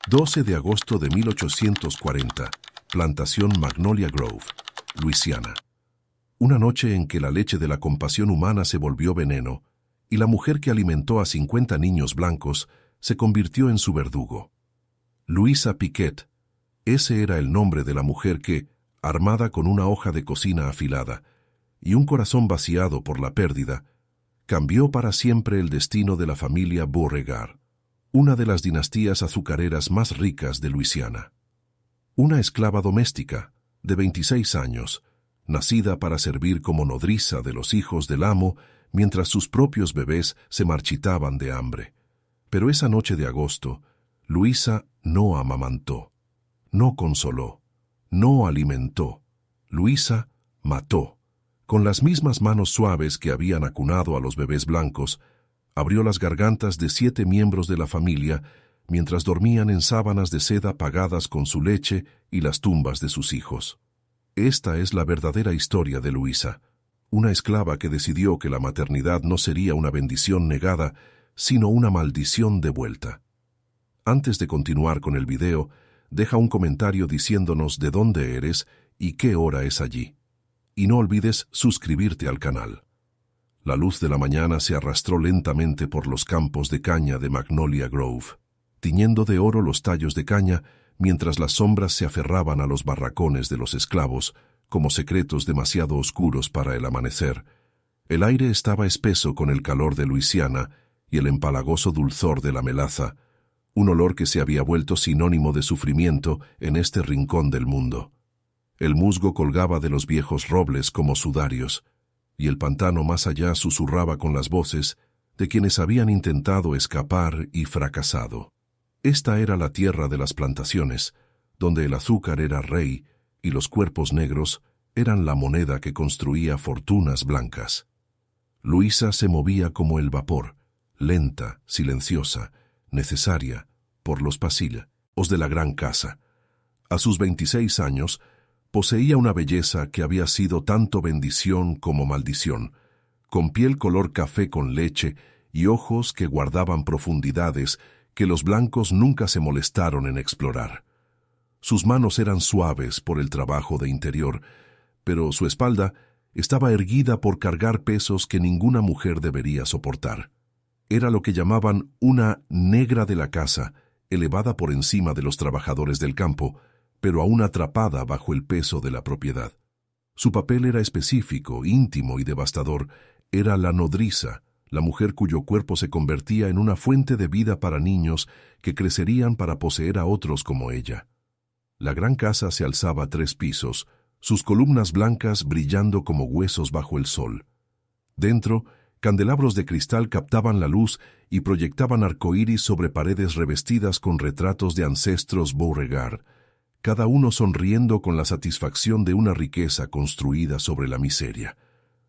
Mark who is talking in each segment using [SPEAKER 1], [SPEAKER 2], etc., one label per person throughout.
[SPEAKER 1] 12 de agosto de 1840, plantación Magnolia Grove, Luisiana. Una noche en que la leche de la compasión humana se volvió veneno, y la mujer que alimentó a 50 niños blancos se convirtió en su verdugo. Louisa Piquet, ese era el nombre de la mujer que, armada con una hoja de cocina afilada y un corazón vaciado por la pérdida, cambió para siempre el destino de la familia Beauregard, una de las dinastías azucareras más ricas de Luisiana. Una esclava doméstica, de 26 años, nacida para servir como nodriza de los hijos del amo mientras sus propios bebés se marchitaban de hambre. Pero esa noche de agosto, Louisa no amamantó, no consoló, no alimentó. Louisa mató. Con las mismas manos suaves que habían acunado a los bebés blancos, abrió las gargantas de 7 miembros de la familia mientras dormían en sábanas de seda pagadas con su leche y las tumbas de sus hijos. Esta es la verdadera historia de Louisa, una esclava que decidió que la maternidad no sería una bendición negada, sino una maldición devuelta. Antes de continuar con el video, deja un comentario diciéndonos de dónde eres y qué hora es allí. Y no olvides suscribirte al canal. La luz de la mañana se arrastró lentamente por los campos de caña de Magnolia Grove, tiñendo de oro los tallos de caña mientras las sombras se aferraban a los barracones de los esclavos como secretos demasiado oscuros para el amanecer. El aire estaba espeso con el calor de Luisiana y el empalagoso dulzor de la melaza, un olor que se había vuelto sinónimo de sufrimiento en este rincón del mundo. El musgo colgaba de los viejos robles como sudarios, y el pantano más allá susurraba con las voces de quienes habían intentado escapar y fracasado. Esta era la tierra de las plantaciones, donde el azúcar era rey y los cuerpos negros eran la moneda que construía fortunas blancas. Louisa se movía como el vapor, lenta, silenciosa, necesaria, por los pasillos de la gran casa. A sus 26 años, poseía una belleza que había sido tanto bendición como maldición, con piel color café con leche y ojos que guardaban profundidades que los blancos nunca se molestaron en explorar. Sus manos eran suaves por el trabajo de interior, pero su espalda estaba erguida por cargar pesos que ninguna mujer debería soportar. Era lo que llamaban una negra de la casa, elevada por encima de los trabajadores del campo, pero aún atrapada bajo el peso de la propiedad. Su papel era específico, íntimo y devastador. Era la nodriza, la mujer cuyo cuerpo se convertía en una fuente de vida para niños que crecerían para poseer a otros como ella. La gran casa se alzaba a 3 pisos, sus columnas blancas brillando como huesos bajo el sol. Dentro, candelabros de cristal captaban la luz y proyectaban arcoíris sobre paredes revestidas con retratos de ancestros Beauregard, cada uno sonriendo con la satisfacción de una riqueza construida sobre la miseria.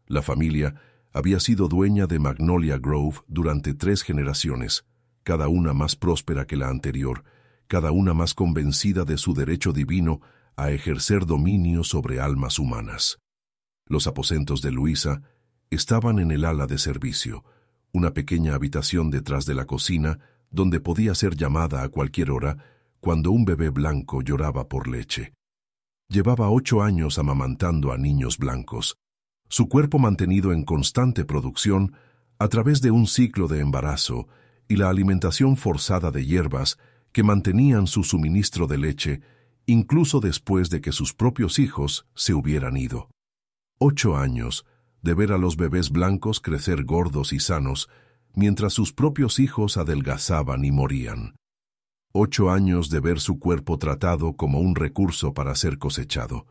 [SPEAKER 1] La familia había sido dueña de Magnolia Grove durante 3 generaciones, cada una más próspera que la anterior, cada una más convencida de su derecho divino a ejercer dominio sobre almas humanas. Los aposentos de Louisa estaban en el ala de servicio, una pequeña habitación detrás de la cocina donde podía ser llamada a cualquier hora cuando un bebé blanco lloraba por leche. Llevaba 8 años amamantando a niños blancos, su cuerpo mantenido en constante producción a través de un ciclo de embarazo y la alimentación forzada de hierbas que mantenían su suministro de leche incluso después de que sus propios hijos se hubieran ido. 8 años de ver a los bebés blancos crecer gordos y sanos mientras sus propios hijos adelgazaban y morían. 8 años de ver su cuerpo tratado como un recurso para ser cosechado,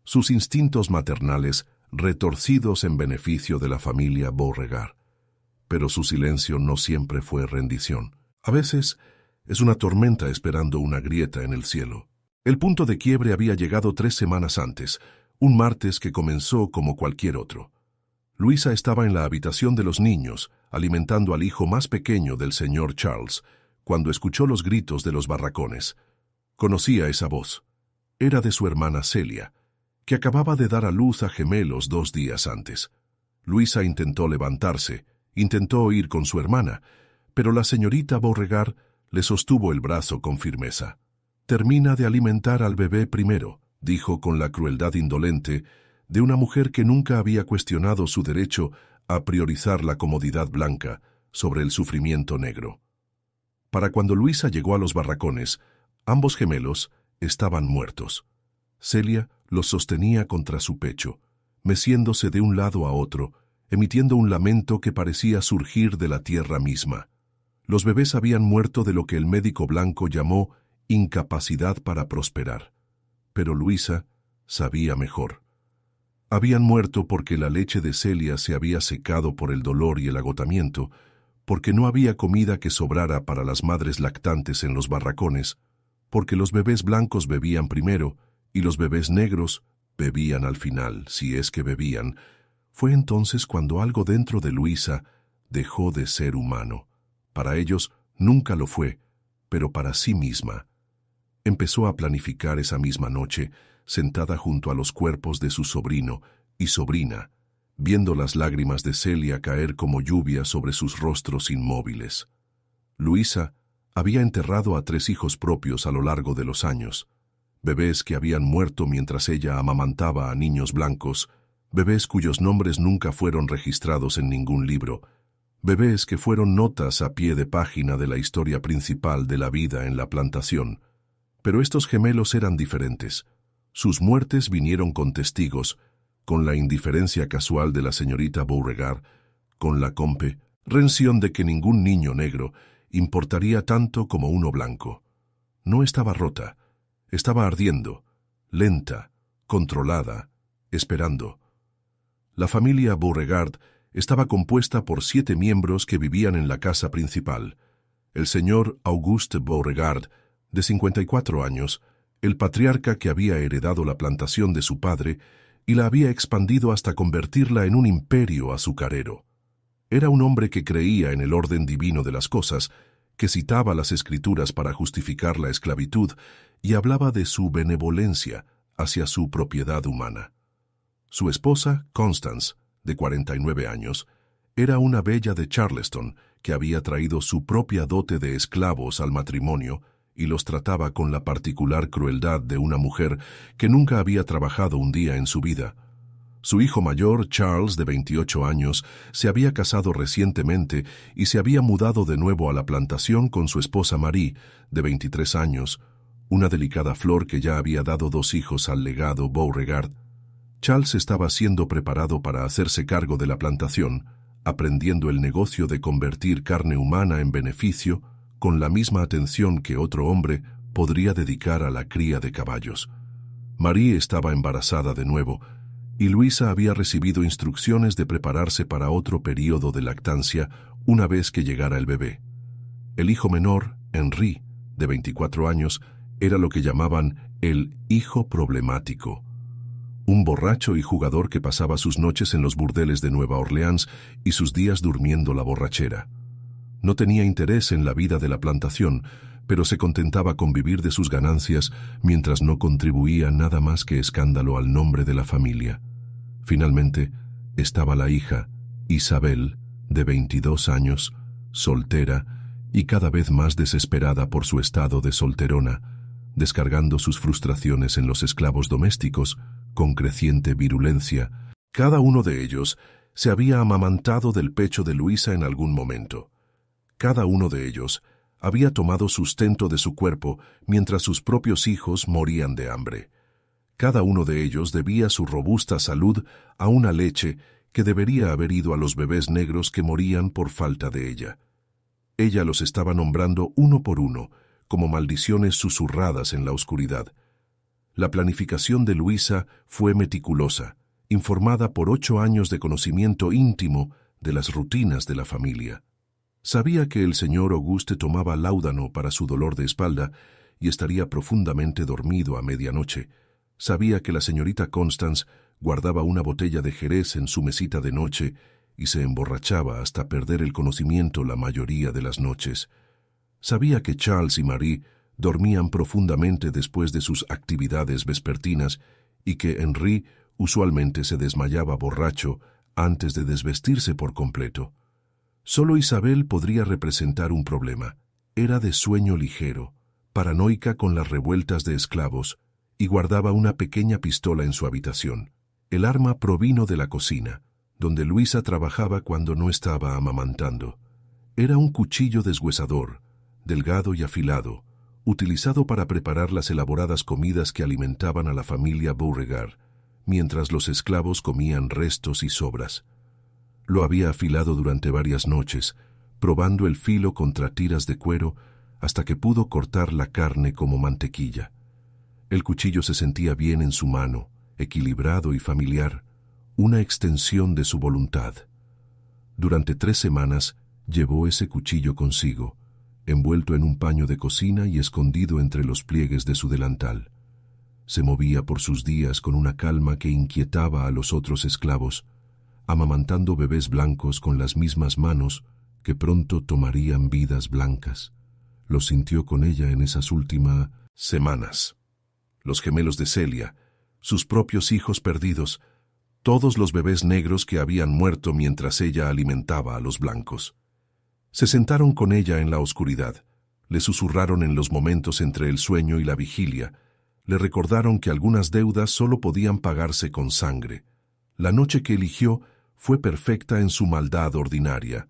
[SPEAKER 1] sus instintos maternales retorcidos en beneficio de la familia Beauregard. Pero su silencio no siempre fue rendición. A veces es una tormenta esperando una grieta en el cielo. El punto de quiebre había llegado 3 semanas antes, un martes que comenzó como cualquier otro. Louisa estaba en la habitación de los niños, alimentando al hijo más pequeño del señor Charles, cuando escuchó los gritos de los barracones. Conocía esa voz. Era de su hermana Celia, que acababa de dar a luz a gemelos 2 días antes. Louisa intentó levantarse, intentó ir con su hermana, pero la señorita Beauregard Le sostuvo el brazo con firmeza. «Termina de alimentar al bebé primero», dijo con la crueldad indolente de una mujer que nunca había cuestionado su derecho a priorizar la comodidad blanca sobre el sufrimiento negro. Para cuando Luisa llegó a los barracones, ambos gemelos estaban muertos. Celia los sostenía contra su pecho, meciéndose de un lado a otro, emitiendo un lamento que parecía surgir de la tierra misma. Los bebés habían muerto de lo que el médico blanco llamó incapacidad para prosperar. Pero Luisa sabía mejor. Habían muerto porque la leche de Celia se había secado por el dolor y el agotamiento, porque no había comida que sobrara para las madres lactantes en los barracones, porque los bebés blancos bebían primero y los bebés negros bebían al final, si es que bebían. Fue entonces cuando algo dentro de Luisa dejó de ser humano. Para ellos nunca lo fue, pero para sí misma. Empezó a planificar esa misma noche, sentada junto a los cuerpos de su sobrino y sobrina, viendo las lágrimas de Celia caer como lluvia sobre sus rostros inmóviles. Luisa había enterrado a 3 hijos propios a lo largo de los años, bebés que habían muerto mientras ella amamantaba a niños blancos, bebés cuyos nombres nunca fueron registrados en ningún libro, bebés que fueron notas a pie de página de la historia principal de la vida en la plantación. Pero estos gemelos eran diferentes. Sus muertes vinieron con testigos, con la indiferencia casual de la señorita Beauregard, con la comprensión de que ningún niño negro importaría tanto como uno blanco. No estaba rota, estaba ardiendo, lenta, controlada, esperando. La familia Beauregard estaba compuesta por 7 miembros que vivían en la casa principal. El señor Auguste Beauregard, de 54 años, el patriarca que había heredado la plantación de su padre y la había expandido hasta convertirla en un imperio azucarero. Era un hombre que creía en el orden divino de las cosas, que citaba las Escrituras para justificar la esclavitud y hablaba de su benevolencia hacia su propiedad humana. Su esposa, Constance, de 49 años, era una bella de Charleston que había traído su propia dote de esclavos al matrimonio y los trataba con la particular crueldad de una mujer que nunca había trabajado un día en su vida. Su hijo mayor, Charles, de 28 años, se había casado recientemente y se había mudado de nuevo a la plantación con su esposa Marie, de 23 años, una delicada flor que ya había dado 2 hijos al legado Beauregard. Charles estaba siendo preparado para hacerse cargo de la plantación, aprendiendo el negocio de convertir carne humana en beneficio con la misma atención que otro hombre podría dedicar a la cría de caballos. Marie estaba embarazada de nuevo, y Luisa había recibido instrucciones de prepararse para otro período de lactancia una vez que llegara el bebé. El hijo menor, Henry, de 24 años, era lo que llamaban el hijo problemático. Un borracho y jugador que pasaba sus noches en los burdeles de Nueva Orleans y sus días durmiendo la borrachera. No tenía interés en la vida de la plantación, pero se contentaba con vivir de sus ganancias mientras no contribuía nada más que escándalo al nombre de la familia. Finalmente, estaba la hija, Isabel, de 22 años, soltera y cada vez más desesperada por su estado de solterona, descargando sus frustraciones en los esclavos domésticos con creciente virulencia. Cada uno de ellos se había amamantado del pecho de Luisa en algún momento. Cada uno de ellos había tomado sustento de su cuerpo mientras sus propios hijos morían de hambre. Cada uno de ellos debía su robusta salud a una leche que debería haber ido a los bebés negros que morían por falta de ella. Ella los estaba nombrando uno por uno, como maldiciones susurradas en la oscuridad. La planificación de Luisa fue meticulosa, informada por 8 años de conocimiento íntimo de las rutinas de la familia. Sabía que el señor Auguste tomaba láudano para su dolor de espalda y estaría profundamente dormido a medianoche. Sabía que la señorita Constance guardaba una botella de Jerez en su mesita de noche y se emborrachaba hasta perder el conocimiento la mayoría de las noches. Sabía que Charles y Marie dormían profundamente después de sus actividades vespertinas y que Henry usualmente se desmayaba borracho antes de desvestirse por completo. Solo Isabel podría representar un problema. Era de sueño ligero, paranoica con las revueltas de esclavos, y guardaba una pequeña pistola en su habitación. El arma provino de la cocina, donde Luisa trabajaba cuando no estaba amamantando. Era un cuchillo deshuesador, delgado y afilado, utilizado para preparar las elaboradas comidas que alimentaban a la familia Beauregard, mientras los esclavos comían restos y sobras. Lo había afilado durante varias noches, probando el filo contra tiras de cuero hasta que pudo cortar la carne como mantequilla. El cuchillo se sentía bien en su mano, equilibrado y familiar, una extensión de su voluntad. Durante 3 semanas llevó ese cuchillo consigo, envuelto en un paño de cocina y escondido entre los pliegues de su delantal. Se movía por sus días con una calma que inquietaba a los otros esclavos, amamantando bebés blancos con las mismas manos que pronto tomarían vidas blancas. Lo sintió con ella en esas últimas semanas. Los gemelos de Celia, sus propios hijos perdidos, todos los bebés negros que habían muerto mientras ella alimentaba a los blancos. Se sentaron con ella en la oscuridad, le susurraron en los momentos entre el sueño y la vigilia, le recordaron que algunas deudas solo podían pagarse con sangre. La noche que eligió fue perfecta en su maldad ordinaria.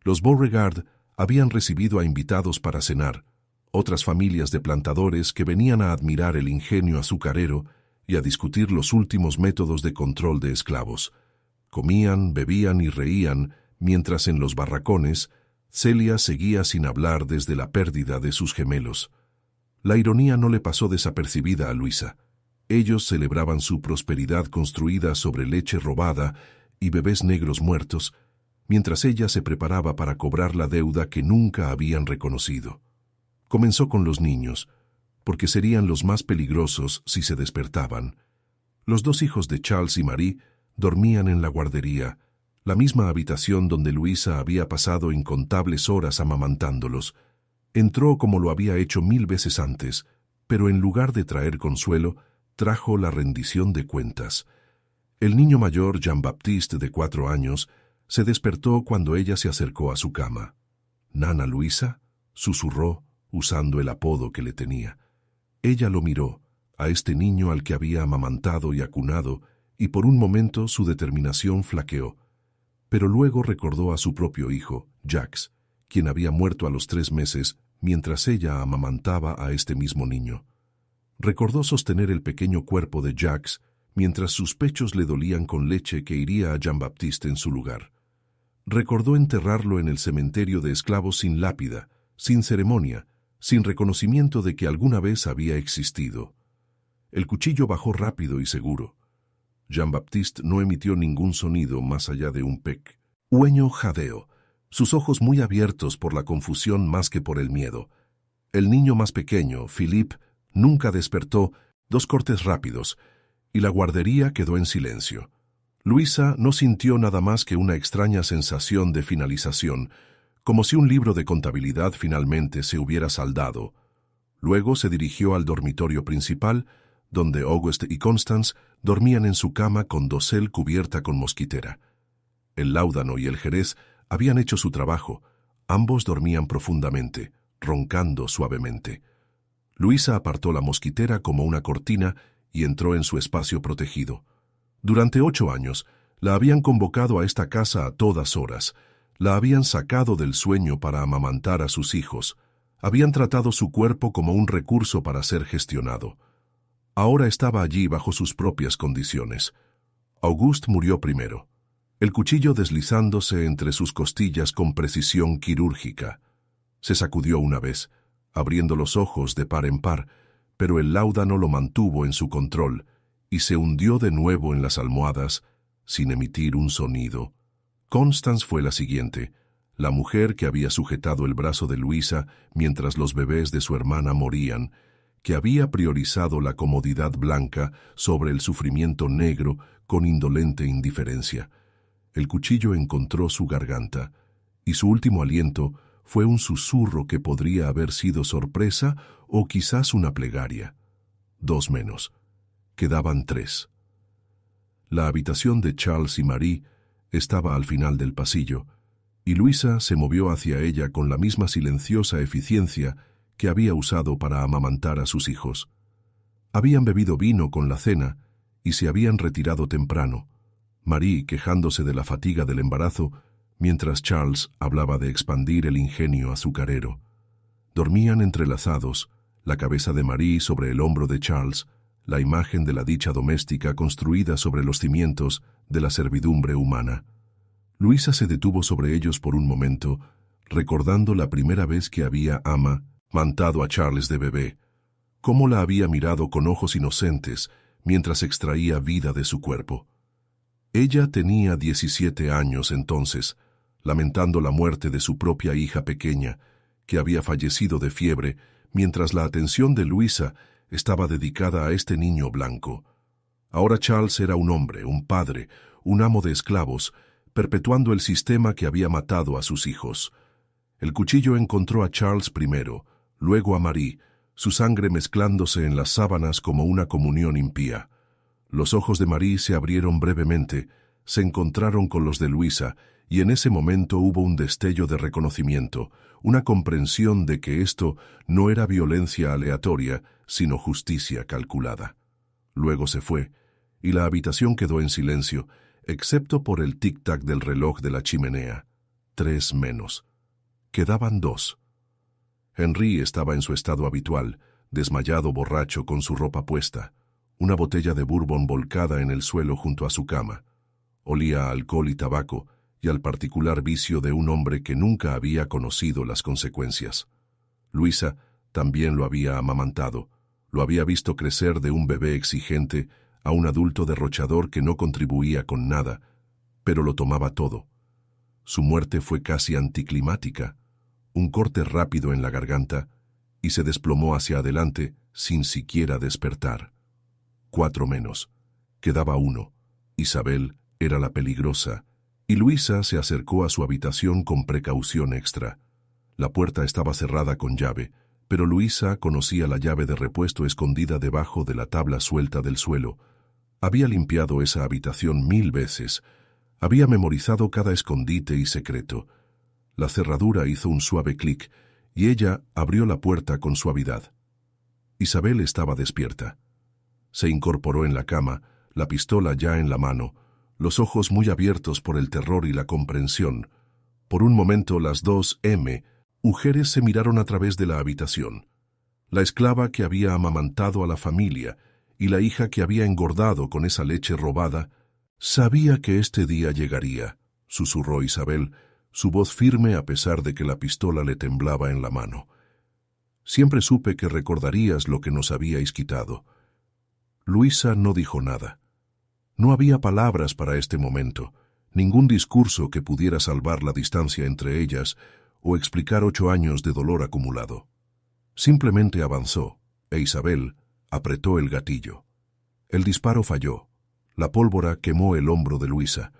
[SPEAKER 1] Los Beauregard habían recibido a invitados para cenar, otras familias de plantadores que venían a admirar el ingenio azucarero y a discutir los últimos métodos de control de esclavos. Comían, bebían y reían, mientras en los barracones Celia seguía sin hablar desde la pérdida de sus gemelos. La ironía no le pasó desapercibida a Luisa. Ellos celebraban su prosperidad construida sobre leche robada y bebés negros muertos, mientras ella se preparaba para cobrar la deuda que nunca habían reconocido. Comenzó con los niños, porque serían los más peligrosos si se despertaban. Los 2 hijos de Charles y Marie dormían en la guardería, la misma habitación donde Luisa había pasado incontables horas amamantándolos. Entró como lo había hecho 1000 veces antes, pero en lugar de traer consuelo, trajo la rendición de cuentas. El niño mayor, Jean-Baptiste, de 4 años, se despertó cuando ella se acercó a su cama. «¿Nana Luisa?», susurró, usando el apodo que le tenía. Ella lo miró, a este niño al que había amamantado y acunado, y por un momento su determinación flaqueó. Pero luego recordó a su propio hijo, Jacques, quien había muerto a los 3 meses mientras ella amamantaba a este mismo niño. Recordó sostener el pequeño cuerpo de Jacques mientras sus pechos le dolían con leche que iría a Jean-Baptiste en su lugar. Recordó enterrarlo en el cementerio de esclavos sin lápida, sin ceremonia, sin reconocimiento de que alguna vez había existido. El cuchillo bajó rápido y seguro. Jean-Baptiste no emitió ningún sonido más allá de un pequeño jadeo, sus ojos muy abiertos por la confusión más que por el miedo. El niño más pequeño, Philippe, nunca despertó. 2 cortes rápidos, y la guardería quedó en silencio. Luisa no sintió nada más que una extraña sensación de finalización, como si un libro de contabilidad finalmente se hubiera saldado. Luego se dirigió al dormitorio principal, donde Auguste y Constance dormían en su cama con dosel cubierta con mosquitera. El láudano y el jerez habían hecho su trabajo. Ambos dormían profundamente, roncando suavemente. Luisa apartó la mosquitera como una cortina y entró en su espacio protegido. Durante 8 años, la habían convocado a esta casa a todas horas. La habían sacado del sueño para amamantar a sus hijos. Habían tratado su cuerpo como un recurso para ser gestionado. Ahora estaba allí bajo sus propias condiciones. Auguste murió primero, el cuchillo deslizándose entre sus costillas con precisión quirúrgica. Se sacudió una vez, abriendo los ojos de par en par, pero el láudano lo mantuvo en su control y se hundió de nuevo en las almohadas sin emitir un sonido. Constance fue la siguiente, la mujer que había sujetado el brazo de Luisa mientras los bebés de su hermana morían, que había priorizado la comodidad blanca sobre el sufrimiento negro con indolente indiferencia. El cuchillo encontró su garganta, y su último aliento fue un susurro que podría haber sido sorpresa o quizás una plegaria. 2 menos. Quedaban 3. La habitación de Charles y Marie estaba al final del pasillo, y Luisa se movió hacia ella con la misma silenciosa eficiencia que había usado para amamantar a sus hijos. Habían bebido vino con la cena y se habían retirado temprano, Marie quejándose de la fatiga del embarazo, mientras Charles hablaba de expandir el ingenio azucarero. Dormían entrelazados, la cabeza de Marie sobre el hombro de Charles, la imagen de la dicha doméstica construida sobre los cimientos de la servidumbre humana. Luisa se detuvo sobre ellos por un momento, recordando la primera vez que había amamantado a Charles de bebé, cómo la había mirado con ojos inocentes mientras extraía vida de su cuerpo. Ella tenía 17 años entonces, lamentando la muerte de su propia hija pequeña, que había fallecido de fiebre, mientras la atención de Luisa estaba dedicada a este niño blanco. Ahora Charles era un hombre, un padre, un amo de esclavos, perpetuando el sistema que había matado a sus hijos. El cuchillo encontró a Charles primero, luego a Marie, su sangre mezclándose en las sábanas como una comunión impía. Los ojos de Marie se abrieron brevemente, se encontraron con los de Luisa, y en ese momento hubo un destello de reconocimiento, una comprensión de que esto no era violencia aleatoria, sino justicia calculada. Luego se fue, y la habitación quedó en silencio, excepto por el tic-tac del reloj de la chimenea. 3 menos. Quedaban 2. Henry estaba en su estado habitual, desmayado borracho con su ropa puesta, una botella de bourbon volcada en el suelo junto a su cama. Olía a alcohol y tabaco, y al particular vicio de un hombre que nunca había conocido las consecuencias. Luisa también lo había amamantado, lo había visto crecer de un bebé exigente a un adulto derrochador que no contribuía con nada, pero lo tomaba todo. Su muerte fue casi anticlimática, un corte rápido en la garganta, y se desplomó hacia adelante sin siquiera despertar. 4 menos. Quedaba 1. Isabel era la peligrosa, y Luisa se acercó a su habitación con precaución extra. La puerta estaba cerrada con llave, pero Luisa conocía la llave de repuesto escondida debajo de la tabla suelta del suelo. Había limpiado esa habitación 1000 veces. Había memorizado cada escondite y secreto. La cerradura hizo un suave clic, y ella abrió la puerta con suavidad. Isabel estaba despierta. Se incorporó en la cama, la pistola ya en la mano, los ojos muy abiertos por el terror y la comprensión. Por un momento las dos mujeres se miraron a través de la habitación. La esclava que había amamantado a la familia y la hija que había engordado con esa leche robada. Sabía que este día llegaría, susurró Isabel, su voz firme a pesar de que la pistola le temblaba en la mano. Siempre supe que recordarías lo que nos habíais quitado. Luisa no dijo nada. No había palabras para este momento, ningún discurso que pudiera salvar la distancia entre ellas o explicar 8 años de dolor acumulado. Simplemente avanzó, e Isabel apretó el gatillo. El disparo falló. La pólvora quemó el hombro de Luisa,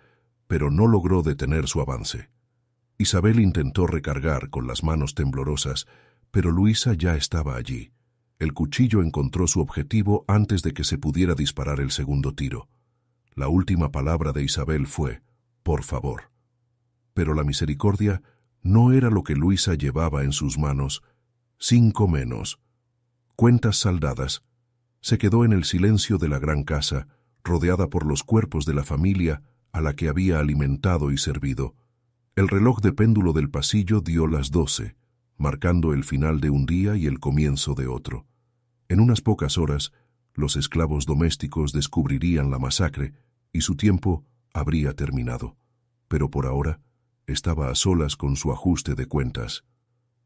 [SPEAKER 1] pero no logró detener su avance. Isabel intentó recargar con las manos temblorosas, pero Luisa ya estaba allí. El cuchillo encontró su objetivo antes de que se pudiera disparar el segundo tiro. La última palabra de Isabel fue, «por favor». Pero la misericordia no era lo que Luisa llevaba en sus manos. 5 menos. Cuentas saldadas. Se quedó en el silencio de la gran casa, rodeada por los cuerpos de la familia a la que había alimentado y servido. El reloj de péndulo del pasillo dio las 12, marcando el final de un día y el comienzo de otro. En unas pocas horas, los esclavos domésticos descubrirían la masacre y su tiempo habría terminado. Pero por ahora estaba a solas con su ajuste de cuentas.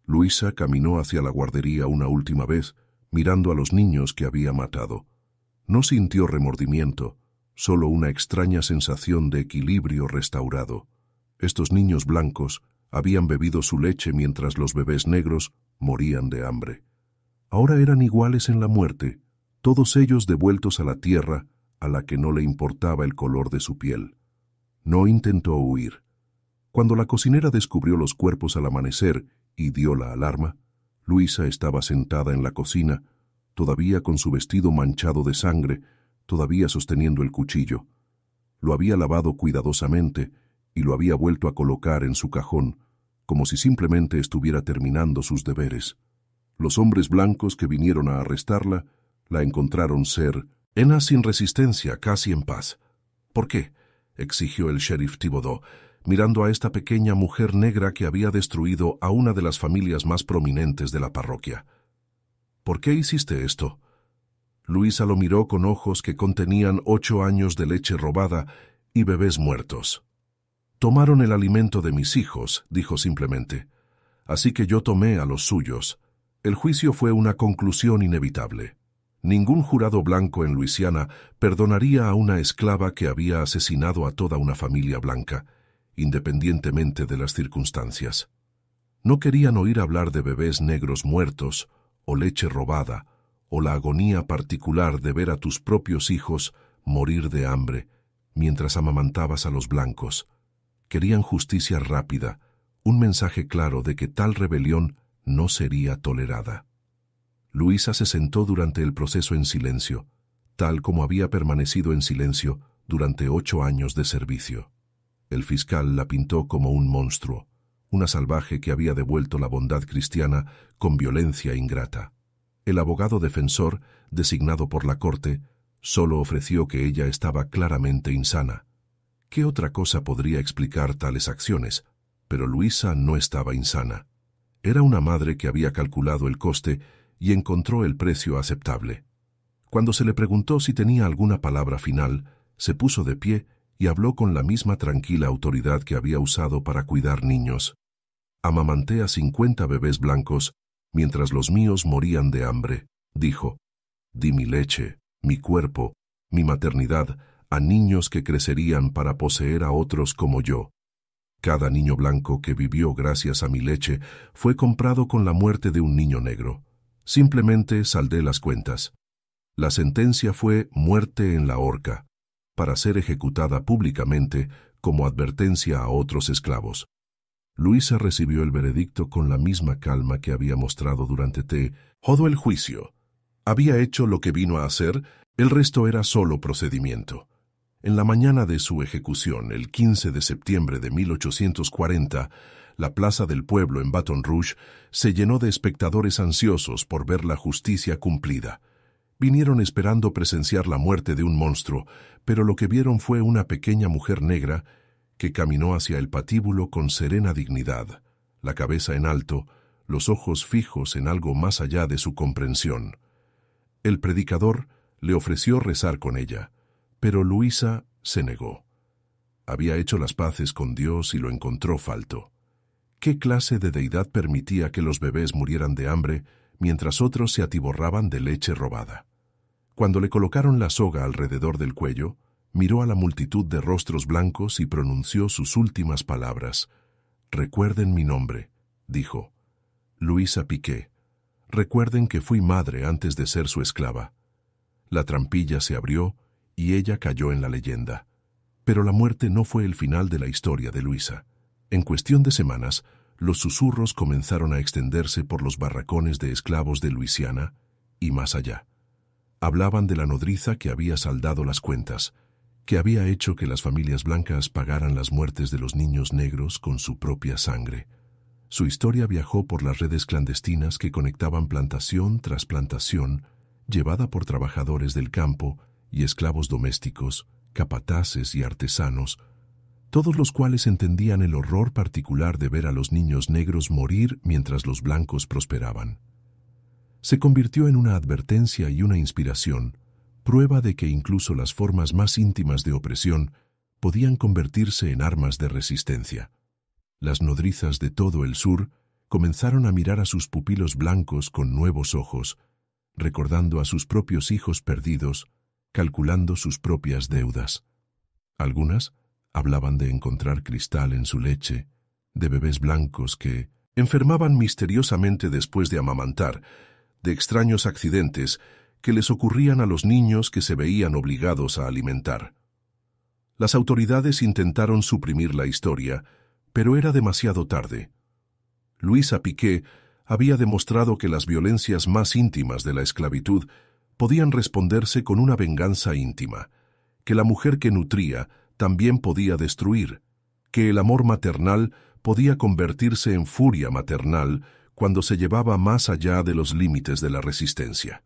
[SPEAKER 1] Luisa caminó hacia la guardería una última vez, mirando a los niños que había matado. No sintió remordimiento, solo una extraña sensación de equilibrio restaurado. Estos niños blancos habían bebido su leche mientras los bebés negros morían de hambre. Ahora eran iguales en la muerte, todos ellos devueltos a la tierra a la que no le importaba el color de su piel. No intentó huir. Cuando la cocinera descubrió los cuerpos al amanecer y dio la alarma, Luisa estaba sentada en la cocina, todavía con su vestido manchado de sangre, todavía sosteniendo el cuchillo. Lo había lavado cuidadosamente y lo había vuelto a colocar en su cajón, como si simplemente estuviera terminando sus deberes. Los hombres blancos que vinieron a arrestarla la encontraron serena sin resistencia, casi en paz. ¿Por qué?, exigió el sheriff Thibodeau, mirando a esta pequeña mujer negra que había destruido a una de las familias más prominentes de la parroquia. ¿Por qué hiciste esto? Luisa lo miró con ojos que contenían 8 años de leche robada y bebés muertos. Tomaron el alimento de mis hijos, dijo simplemente. Así que yo tomé a los suyos. El juicio fue una conclusión inevitable. Ningún jurado blanco en Luisiana perdonaría a una esclava que había asesinado a toda una familia blanca, independientemente de las circunstancias. No querían oír hablar de bebés negros muertos, o leche robada, o la agonía particular de ver a tus propios hijos morir de hambre mientras amamantabas a los blancos. Querían justicia rápida, un mensaje claro de que tal rebelión no sería tolerada. Luisa se sentó durante el proceso en silencio, tal como había permanecido en silencio durante 8 años de servicio. El fiscal la pintó como un monstruo, una salvaje que había devuelto la bondad cristiana con violencia ingrata. El abogado defensor, designado por la corte, solo ofreció que ella estaba claramente insana. ¿Qué otra cosa podría explicar tales acciones? Pero Luisa no estaba insana. Era una madre que había calculado el coste y encontró el precio aceptable. Cuando se le preguntó si tenía alguna palabra final, se puso de pie y habló con la misma tranquila autoridad que había usado para cuidar niños. Amamanté a 50 bebés blancos mientras los míos morían de hambre, dijo. Di mi leche, mi cuerpo, mi maternidad a niños que crecerían para poseer a otros como yo. Cada niño blanco que vivió gracias a mi leche fue comprado con la muerte de un niño negro. Simplemente saldé las cuentas. La sentencia fue muerte en la horca, para ser ejecutada públicamente como advertencia a otros esclavos. Luisa recibió el veredicto con la misma calma que había mostrado durante todo el juicio. Había hecho lo que vino a hacer, el resto era solo procedimiento. En la mañana de su ejecución, el 15 de septiembre de 1840, la plaza del pueblo en Baton Rouge se llenó de espectadores ansiosos por ver la justicia cumplida. Vinieron esperando presenciar la muerte de un monstruo, pero lo que vieron fue una pequeña mujer negra que caminó hacia el patíbulo con serena dignidad, la cabeza en alto, los ojos fijos en algo más allá de su comprensión. El predicador le ofreció rezar con ella, pero Luisa se negó. Había hecho las paces con Dios y lo encontró falto. ¿Qué clase de deidad permitía que los bebés murieran de hambre mientras otros se atiborraban de leche robada? Cuando le colocaron la soga alrededor del cuello, miró a la multitud de rostros blancos y pronunció sus últimas palabras. «Recuerden mi nombre», dijo. «Luisa Piqué. Recuerden que fui madre antes de ser su esclava». La trampilla se abrió y ella cayó en la leyenda. Pero la muerte no fue el final de la historia de Luisa. En cuestión de semanas, los susurros comenzaron a extenderse por los barracones de esclavos de Luisiana y más allá. Hablaban de la nodriza que había saldado las cuentas, que había hecho que las familias blancas pagaran las muertes de los niños negros con su propia sangre. Su historia viajó por las redes clandestinas que conectaban plantación tras plantación, llevada por trabajadores del campo y esclavos domésticos, capataces y artesanos, todos los cuales entendían el horror particular de ver a los niños negros morir mientras los blancos prosperaban. Se convirtió en una advertencia y una inspiración, prueba de que incluso las formas más íntimas de opresión podían convertirse en armas de resistencia. Las nodrizas de todo el sur comenzaron a mirar a sus pupilos blancos con nuevos ojos, recordando a sus propios hijos perdidos, calculando sus propias deudas. Algunas hablaban de encontrar cristal en su leche, de bebés blancos que enfermaban misteriosamente después de amamantar, de extraños accidentes que les ocurrían a los niños que se veían obligados a alimentar. Las autoridades intentaron suprimir la historia, pero era demasiado tarde. Luisa Piqué había demostrado que las violencias más íntimas de la esclavitud podían responderse con una venganza íntima, que la mujer que nutría también podía destruir, que el amor maternal podía convertirse en furia maternal cuando se llevaba más allá de los límites de la resistencia.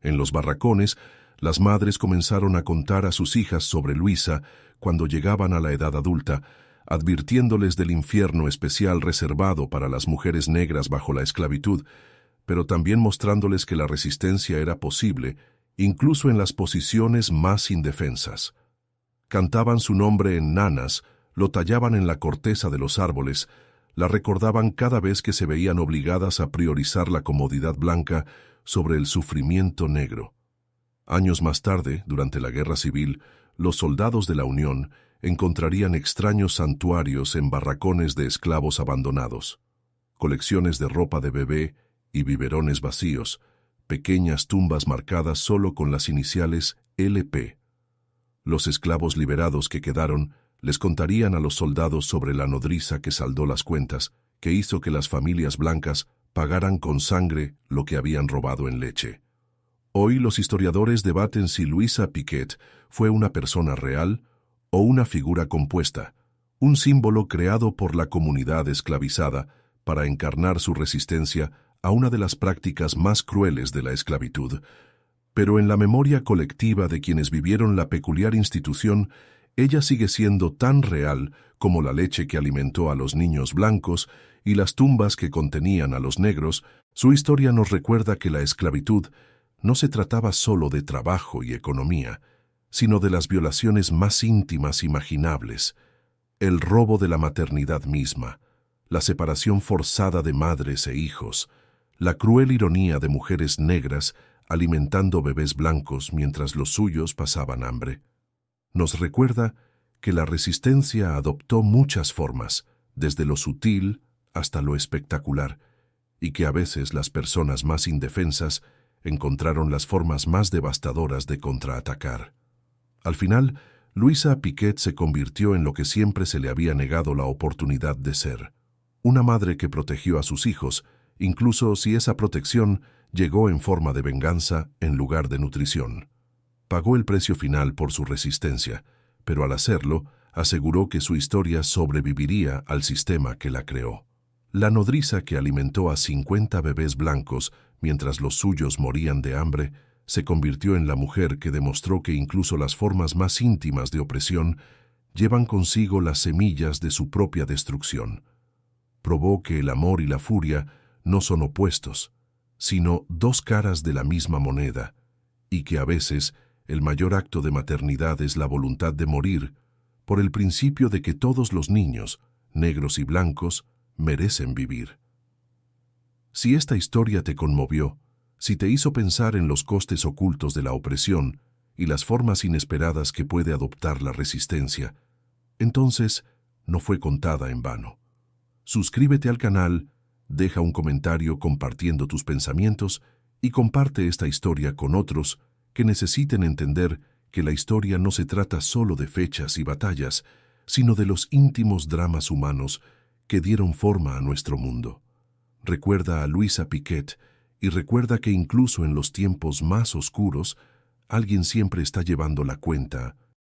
[SPEAKER 1] En los barracones, las madres comenzaron a contar a sus hijas sobre Luisa cuando llegaban a la edad adulta, advirtiéndoles del infierno especial reservado para las mujeres negras bajo la esclavitud, pero también mostrándoles que la resistencia era posible, incluso en las posiciones más indefensas. Cantaban su nombre en nanas, lo tallaban en la corteza de los árboles, la recordaban cada vez que se veían obligadas a priorizar la comodidad blanca sobre el sufrimiento negro. Años más tarde, durante la Guerra Civil, los soldados de la Unión encontrarían extraños santuarios en barracones de esclavos abandonados, colecciones de ropa de bebé y biberones vacíos, pequeñas tumbas marcadas solo con las iniciales LP. Los esclavos liberados que quedaron les contarían a los soldados sobre la nodriza que saldó las cuentas, que hizo que las familias blancas pagaran con sangre lo que habían robado en leche. Hoy los historiadores debaten si Louisa Piquet fue una persona real o una figura compuesta, un símbolo creado por la comunidad esclavizada para encarnar su resistencia a una de las prácticas más crueles de la esclavitud. Pero en la memoria colectiva de quienes vivieron la peculiar institución, ella sigue siendo tan real como la leche que alimentó a los niños blancos y las tumbas que contenían a los negros. Su historia nos recuerda que la esclavitud no se trataba solo de trabajo y economía, sino de las violaciones más íntimas imaginables, el robo de la maternidad misma, la separación forzada de madres e hijos, la cruel ironía de mujeres negras alimentando bebés blancos mientras los suyos pasaban hambre. Nos recuerda que la resistencia adoptó muchas formas, desde lo sutil hasta lo espectacular, y que a veces las personas más indefensas encontraron las formas más devastadoras de contraatacar. Al final, Louisa Piquet se convirtió en lo que siempre se le había negado la oportunidad de ser, una madre que protegió a sus hijos, incluso si esa protección llegó en forma de venganza en lugar de nutrición. Pagó el precio final por su resistencia, pero al hacerlo, aseguró que su historia sobreviviría al sistema que la creó. La nodriza que alimentó a 50 bebés blancos mientras los suyos morían de hambre, se convirtió en la mujer que demostró que incluso las formas más íntimas de opresión llevan consigo las semillas de su propia destrucción. Probó que el amor y la furia no son opuestos, sino dos caras de la misma moneda, y que a veces el mayor acto de maternidad es la voluntad de morir, por el principio de que todos los niños, negros y blancos, merecen vivir. Si esta historia te conmovió, si te hizo pensar en los costes ocultos de la opresión y las formas inesperadas que puede adoptar la resistencia, entonces no fue contada en vano. Suscríbete al canal, deja un comentario compartiendo tus pensamientos y comparte esta historia con otros que necesiten entender que la historia no se trata solo de fechas y batallas, sino de los íntimos dramas humanos que dieron forma a nuestro mundo. Recuerda a Louisa Piquet y recuerda que incluso en los tiempos más oscuros, alguien siempre está llevando la cuenta